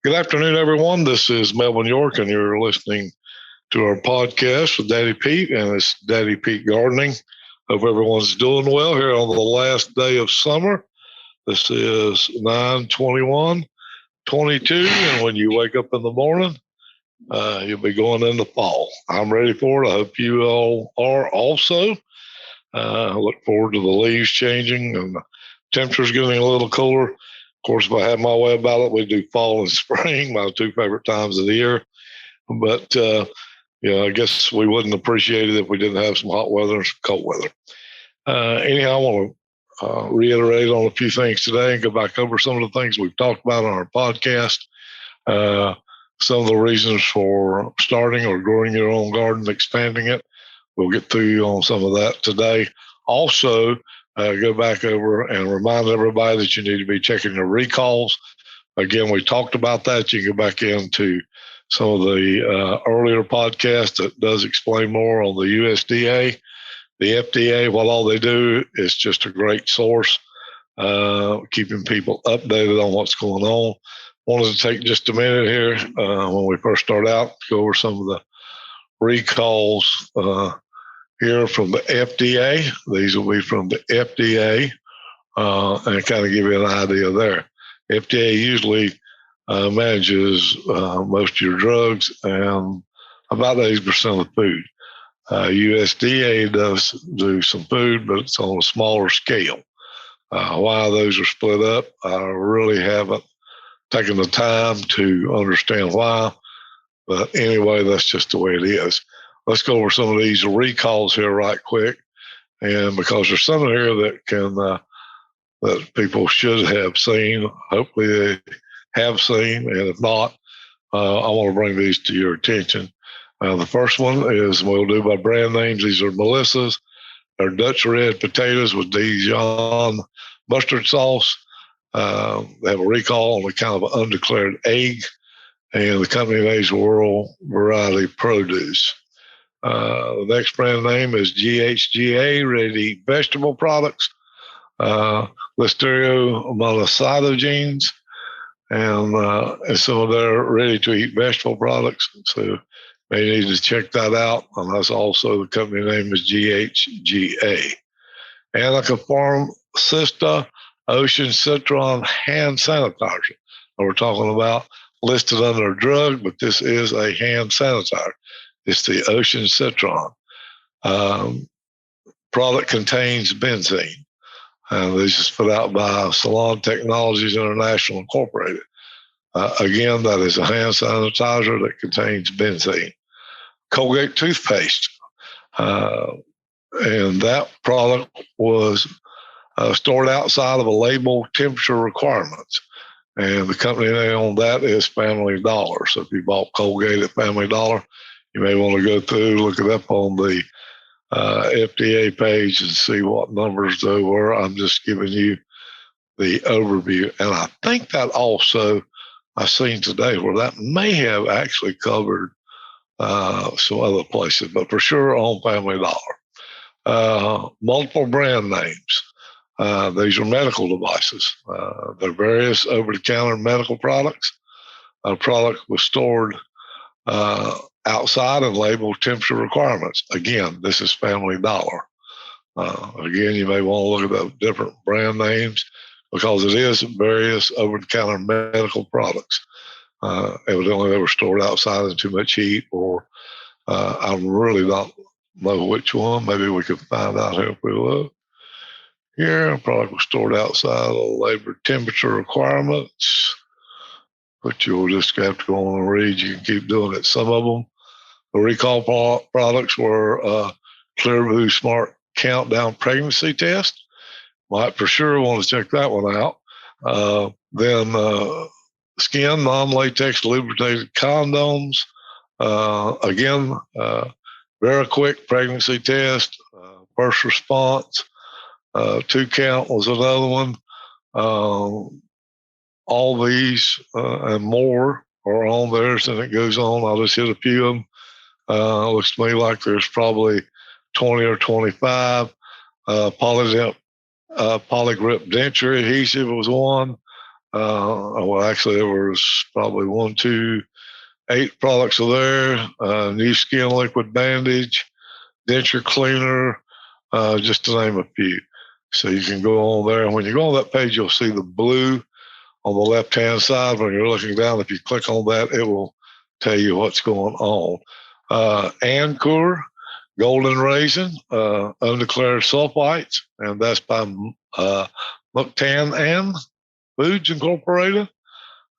Good afternoon, everyone. This is Melvin York, and you're listening to our podcast with Daddy Pete, and it's Daddy Pete Gardening. Hope everyone's doing well here on the last day of summer. This is 9/21/22, and when you wake up in the morning, you'll be going into fall. I'm ready for it. I hope you all are also. I look forward to the leaves changing and the temperatures getting a little cooler. Of course, if I had my way about it, we do fall and spring, my two favorite times of the year. But, I guess we wouldn't appreciate it if we didn't have some hot weather and some cold weather. Anyhow, I want to reiterate on a few things today and go back over some of the things we've talked about on our podcast. Some of the reasons for starting or growing your own garden, expanding it. We'll get through on some of that today. Also, go back over and remind everybody that you need to be checking your recalls. Again, we talked about that. You can go back into some of the earlier podcasts that does explain more on the USDA. The FDA, while all they do is just a great source, keeping people updated on what's going on. Wanted to take just a minute here when we first start out to go over some of the recalls here from the FDA. These will be from the FDA and kind of give you an idea there. FDA usually manages most of your drugs and about 80% of the food. USDA does do some food, but it's on a smaller scale. Why those are split up, I really haven't taken the time to understand why. But anyway, that's just the way it is. Let's go over some of these recalls here right quick. And because there's some in here that that people should have seen, hopefully they have seen, and if not, I want to bring these to your attention. The first one is, we'll do by brand names. These are Melissa's. They're Dutch red potatoes with Dijon mustard sauce. They have a recall on a kind of undeclared egg, and the company name is World Variety Produce. The next brand name is GHGA, ready-to-eat vegetable products. Listeria monocytogenes, and some of their ready-to-eat vegetable products. So may need to check that out. And that's also, the company name is GHGA. Annika Pharmacista Ocean Citron hand sanitizer. We're talking about listed under a drug, but this is a hand sanitizer. It's the Ocean Citron. Product contains benzene. This is put out by Salon Technologies International Incorporated. Again, that is a hand sanitizer that contains benzene. Colgate toothpaste. And that product was stored outside of a label temperature requirements. And the company name on that is Family Dollar. So if you bought Colgate at Family Dollar, you may want to go through, look it up on the FDA page and see what numbers they were. I'm just giving you the overview. And I think that also, I've seen today where that may have actually covered some other places, but for sure on Family Dollar. Multiple brand names. These are medical devices. They're various over-the-counter medical products. A product was stored outside and labeled temperature requirements. Again, this is Family Dollar. Again, you may want to look at the different brand names because it is various over-the-counter medical products. Evidently, they were stored outside in too much heat, or I really don't know which one. Maybe we could find out here if we look. Here, a product was stored outside of labor temperature requirements, but you'll just have to go on and read. You can keep doing it. Some of them, the recall products were Clearview Smart Countdown Pregnancy Test. Might for sure want to check that one out. Then Skin non-latex lubricated condoms. Again, very quick pregnancy test. First response. 2 count was another one. All these and more are on theirs, and it goes on. I'll just hit a few of them. Looks to me like there's probably 20 or 25. Polygrip denture adhesive was one. Well, actually, there was probably 1, 2, 8 products are there. New Skin Liquid Bandage, Denture Cleaner, just to name a few. So you can go on there. And when you go on that page, you'll see the blue on the left-hand side. When you're looking down, if you click on that, it will tell you what's going on. Ankur Golden Raisin, undeclared sulfites, and that's by Muktan Foods Incorporated.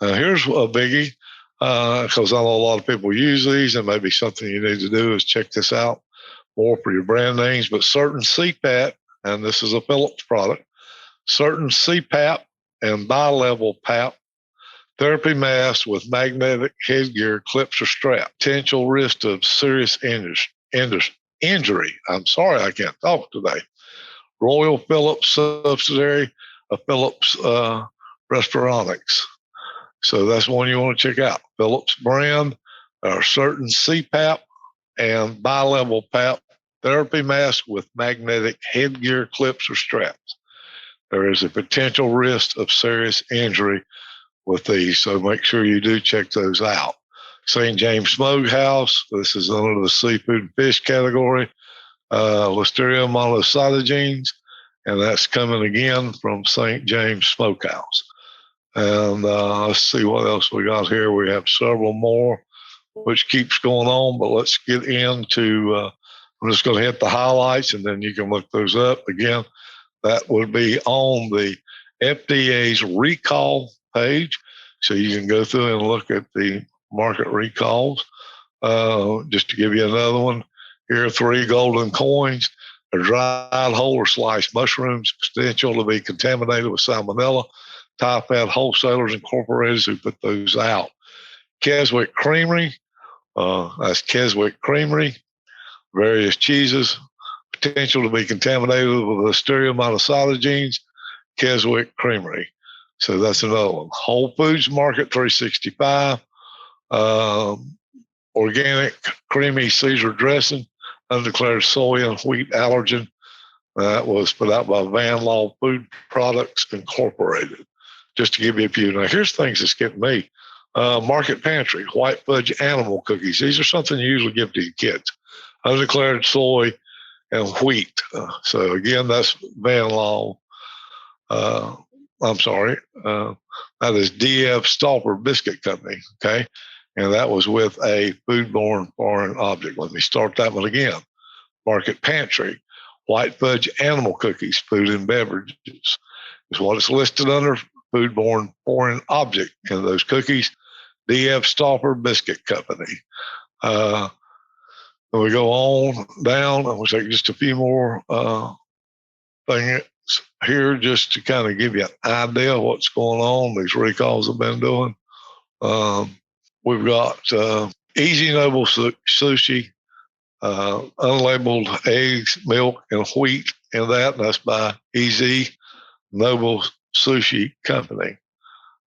Here's a biggie, because I know a lot of people use these, and maybe something you need to do is check this out more for your brand names. But certain CPAP, and this is a Philips product, certain CPAP and bi-level PAP therapy masks with magnetic headgear, clips, or strap. Potential risk of serious injury. I'm sorry, I can't talk today. Royal Philips subsidiary of Philips Respironics. So that's one you want to check out. Philips brand, are certain CPAP and bi-level PAP therapy mask with magnetic headgear, clips, or straps. There is a potential risk of serious injury with these, so make sure you do check those out. St. James Smokehouse, this is under the seafood and fish category. Listeria monocytogenes, and that's coming again from St. James Smokehouse. And let's see what else we got here. We have several more, which keeps going on, but let's get into, I'm just going to hit the highlights, and then you can look those up. Again, that would be on the FDA's recall page, so you can go through and look at the market recalls. Just to give you another one, here are 3 golden coins. They're dried whole or sliced mushrooms, potential to be contaminated with salmonella. Thai-Fat Wholesalers Incorporated who put those out. Keswick Creamery, that's Keswick Creamery. Various cheeses, potential to be contaminated with Listeria monocytogenes. Keswick Creamery. So that's another one. Whole Foods Market 365. Organic creamy Caesar dressing, undeclared soy and wheat allergen. That was put out by Van Law Food Products Incorporated. Just to give you a few. Now, here's things that's getting me. Market Pantry, white fudge animal cookies. These are something you usually give to your kids. Undeclared soy and wheat. So, again, that's Van Law. I'm sorry. That is DF Stauffer Biscuit Company. Okay. And that was with a foodborne foreign object. Let me start that one again. Market Pantry, white fudge animal cookies, food and beverages is what it's listed under. Foodborne foreign object in those cookies. DF Stauffer Biscuit Company. We go on down. I'm going to take just a few more things here just to kind of give you an idea of what's going on. These recalls have been doing. We've got Easy Noble Sushi, unlabeled eggs, milk, and wheat in that. And that's by Easy Noble Sushi Company.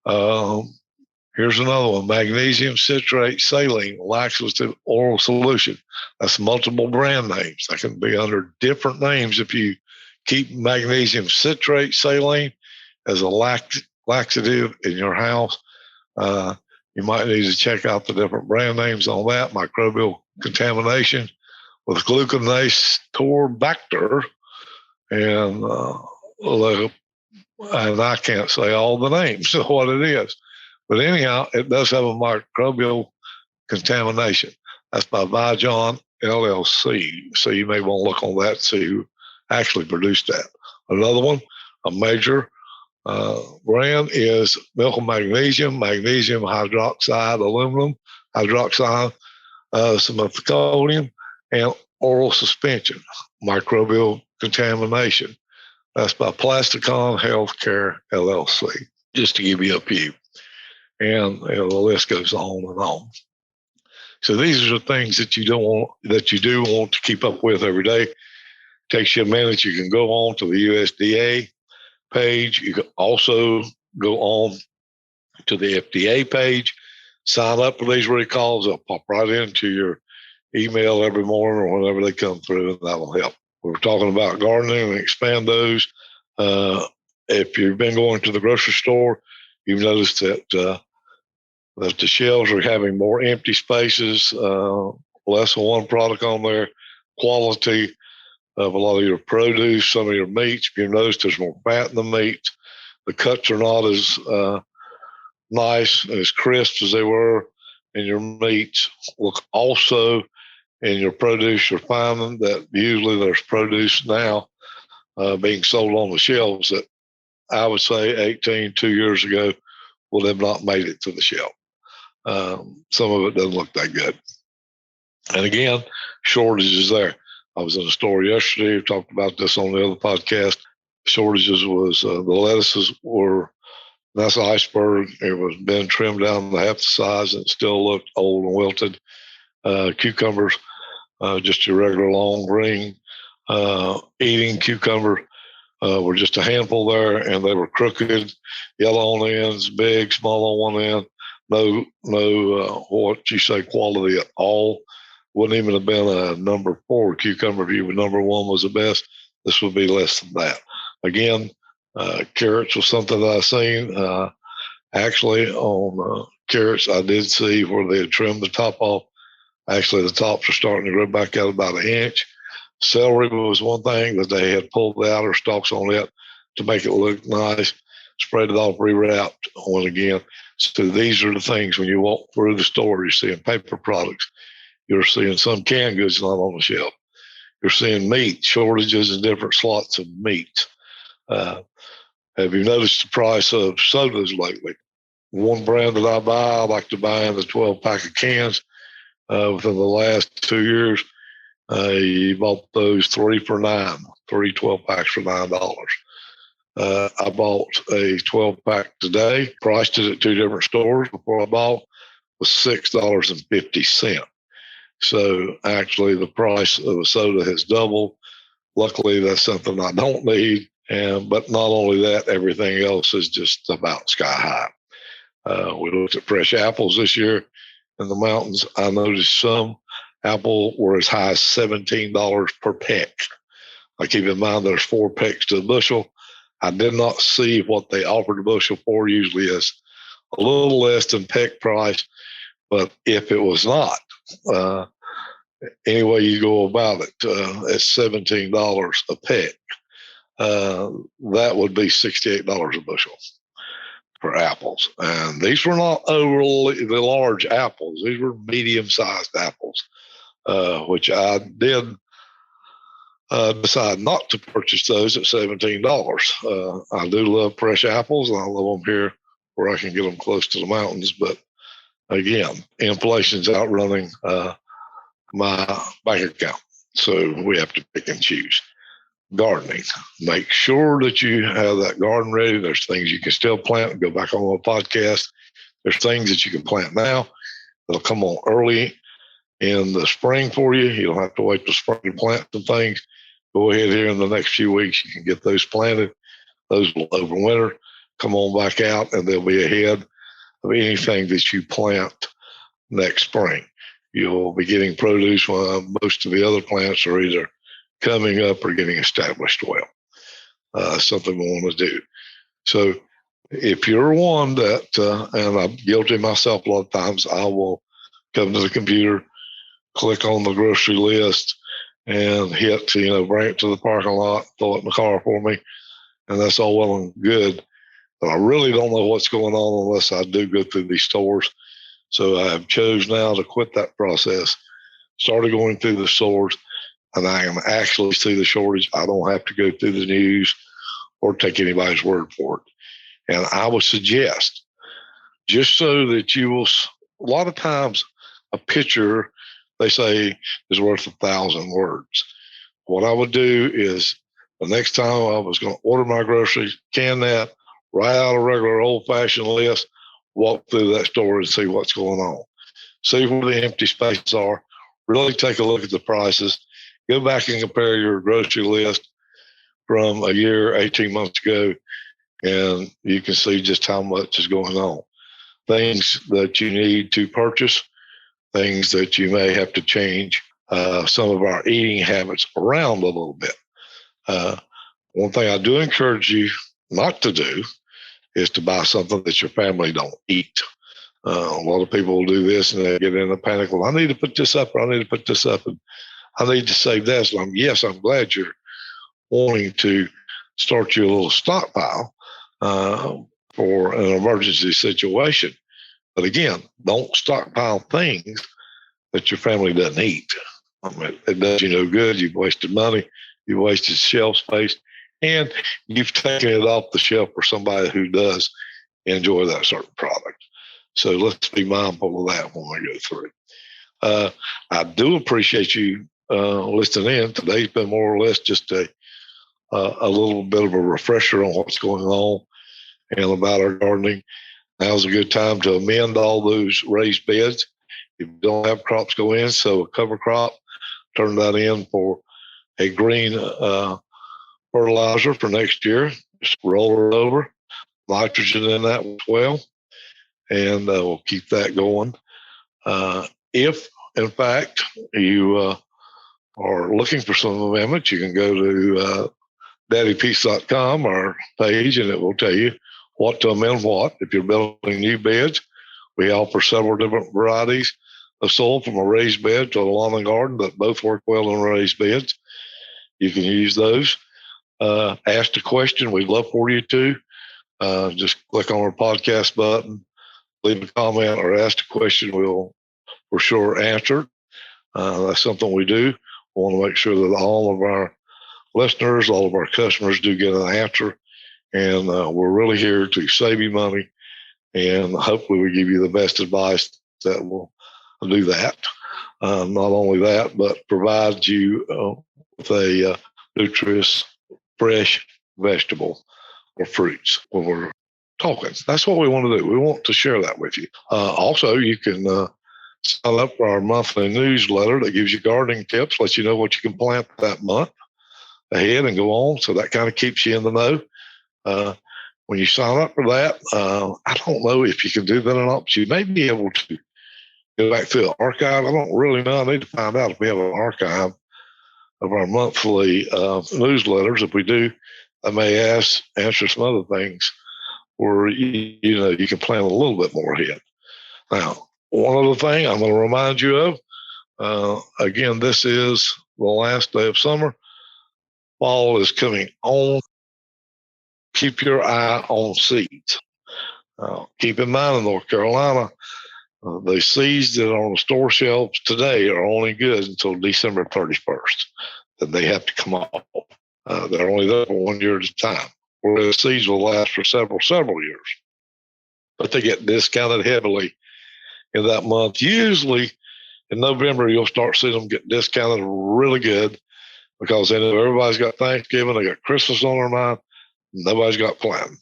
Here's another one, magnesium citrate saline laxative oral solution. That's multiple brand names. That can be under different names if you keep magnesium citrate saline as a laxative in your house. You might need to check out the different brand names on that. Microbial contamination with gluconase torbacter, and I can't say all the names of what it is. But anyhow, it does have a microbial contamination. That's by Vijon LLC. So you may want to look on that and see who actually produced that. Another one, a major brand is milk and magnesium, magnesium hydroxide, aluminum hydroxide, simethiconium, and oral suspension, microbial contamination. That's by Plasticon Healthcare LLC, just to give you a few. And the list goes on and on. So these are the things that you do want to keep up with every day. Takes you a minute. You can go on to the USDA page. You can also go on to the FDA page, sign up for these recalls. They'll pop right into your email every morning or whenever they come through, and that'll help. We're talking about gardening and expand those. If you've been going to the grocery store, You've noticed that the shelves are having more empty spaces, less than one product on there, quality of a lot of your produce, some of your meats. You've noticed there's more fat in the meat. The cuts are not as nice and as crisp as they were in your meats. Look also in your produce, you're finding that usually there's produce now being sold on the shelves that I would say 2 years ago would have not made it to the shelf. Some of it doesn't look that good. And again, shortages there. I was in a store yesterday, we talked about this on the other podcast. Shortages was the lettuces were, that's an iceberg. It was been trimmed down to half the size and it still looked old and wilted. Cucumbers, just your regular long green eating cucumber, were just a handful there, and they were crooked, yellow on the ends, big, small on one end. No, what you say, quality at all. Wouldn't even have been a number 4 cucumber if you were number 1 was the best. This would be less than that. Again, carrots was something that I seen. Actually, on carrots, I did see where they had trimmed the top off. Actually, the tops are starting to grow back out about an inch. Celery was one thing that they had pulled the outer stalks on it to make it look nice, spread it off, rewrapped on again. So these are the things when you walk through the store, you're seeing paper products. You're seeing some canned goods not on the shelf. You're seeing meat, shortages in different slots of meat. Have you noticed the price of sodas lately? One brand that I buy, I like to buy in the 12-pack of cans. Within the last 2 years, you bought those 3 for $9, 3 12-packs for $9. I bought a 12-pack today, priced it at 2 different stores before I bought, was $6.50. So actually the price of a soda has doubled. Luckily, that's something I don't need. But not only that, everything else is just about sky high. We looked at fresh apples this year in the mountains. I noticed some apple were as high as $17 per peck. I keep in mind there's 4 pecks to a bushel. I did not see what they offered a bushel for. Usually is a little less than peck price. But if it was not, any way you go about it, at $17 a peck, that would be $68 a bushel for apples. And these were not overly the large apples. These were medium-sized apples, which I did decide not to purchase those at $17. I do love fresh apples, and I love them here where I can get them close to the mountains. But again, inflation's outrunning my bank account. So we have to pick and choose. Gardening. Make sure that you have that garden ready. There's things you can still plant. Go back on the podcast. There's things that you can plant now that'll come on early in the spring for you. You don't have to wait till spring to plant some things. Go ahead here in the next few weeks. You can get those planted. Those will overwinter, come on back out, and they'll be ahead of anything that you plant next spring. You'll be getting produce while most of the other plants are either coming up or getting established well. Something we want to do. So if you're one that, and I'm guilty myself a lot of times, I will come to the computer, click on the grocery list, and hit, bring it to the parking lot, throw it in the car for me, and that's all well and good. But I really don't know what's going on unless I do go through these stores. So I have chose now to quit that process, started going through the stores, and I can actually see the shortage. I don't have to go through the news or take anybody's word for it. And I would suggest, just so that you will, a lot of times a picture, they say, is worth 1,000 words. What I would do is the next time I was going to order my groceries, can that, write out a regular old-fashioned list, walk through that store and see what's going on. See where the empty spaces are. Really take a look at the prices. Go back and compare your grocery list from a year, 18 months ago, and you can see just how much is going on. Things that you need to purchase, things that you may have to change some of our eating habits around a little bit. One thing I do encourage you not to do is to buy something that your family don't eat. A lot of people will do this and they get in a panic. Well, I need to put this up, or I need to put this up, and I need to save this. And I'm glad you're wanting to start your little stockpile for an emergency situation. But again, don't stockpile things that your family doesn't eat. It does you no good. You've wasted money, you've wasted shelf space, and you've taken it off the shelf for somebody who does enjoy that certain product. So let's be mindful of that when we go through. I do appreciate you listening in. Today's been more or less just a little bit of a refresher on what's going on and about our gardening. Now's a good time to amend all those raised beds. If you don't have crops go in, so a cover crop, turn that in for a green fertilizer for next year. Just roll it over, nitrogen in that as well, and we'll keep that going. If, in fact, you are looking for some amendments, you can go to daddypeace.com, our page, and it will tell you what to amend what. If you're building new beds, we offer several different varieties of soil, from a raised bed to a lawn and garden, that both work well in raised beds. You can use those. Ask a question. We'd love for you to. Just click on our podcast button, leave a comment, or ask a question. We'll for sure answer. That's something we do. We want to make sure that all of our listeners, all of our customers do get an answer. And we're really here to save you money, and hopefully we give you the best advice that will do that. Not only that, but provide you with a nutritious, fresh vegetable or fruits when we're talking. That's what we want to do. We want to share that with you. Also, you can sign up for our monthly newsletter that gives you gardening tips, lets you know what you can plant that month ahead and go on. So that kind of keeps you in the know. When you sign up for that, I don't know if you can do that or not, but you may be able to go back to the archive. I don't really know. I need to find out if we have an archive of our monthly newsletters. If we do, I may answer some other things where you can plan a little bit more ahead. Now, one other thing I'm going to remind you of, again, this is the last day of summer. Fall is coming on. Keep your eye on seeds. Keep in mind, in North Carolina, the seeds that are on the store shelves today are only good until December 31st. Then they have to come off. They're only there for 1 year at a time, whereas seeds will last for several years. But they get discounted heavily in that month. Usually in November, you'll start seeing them get discounted really good, because then everybody's got Thanksgiving, they got Christmas on their mind, nobody's got planting,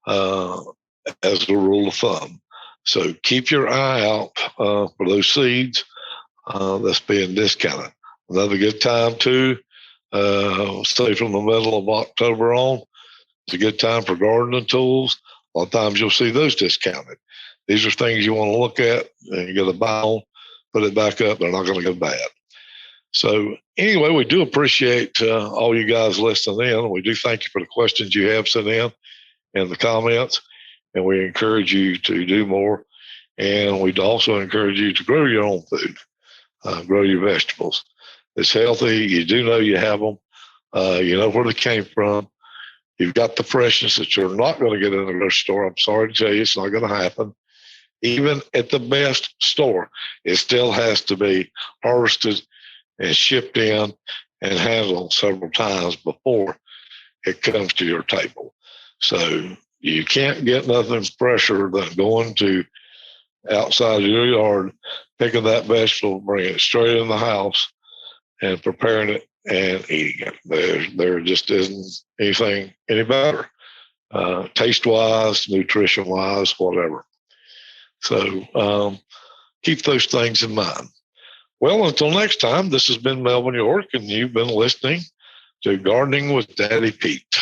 as a rule of thumb. So keep your eye out for those seeds that's being discounted. Another good time too, say from the middle of October on, it's a good time for gardening tools. A lot of times you'll see those discounted. These are things you want to look at, and you got to buy them, put it back up. They're not going to go bad. So anyway, we do appreciate all you guys listening in. We do thank you for the questions you have sent in and the comments, and we encourage you to do more. And we'd also encourage you to grow your own food, grow your vegetables. It's healthy. You do know you have them. You know where they came from. You've got the freshness that you're not going to get in the grocery store. I'm sorry to tell you, it's not going to happen. Even at the best store, it still has to be harvested and shipped in and handled several times before it comes to your table. So you can't get nothing fresher than going to outside your yard, picking that vegetable, bringing it straight in the house and preparing it and eating it. There just isn't anything any better, taste-wise, nutrition-wise, whatever. So keep those things in mind. Well, until next time, this has been Melvin York, and you've been listening to Gardening with Daddy Pete.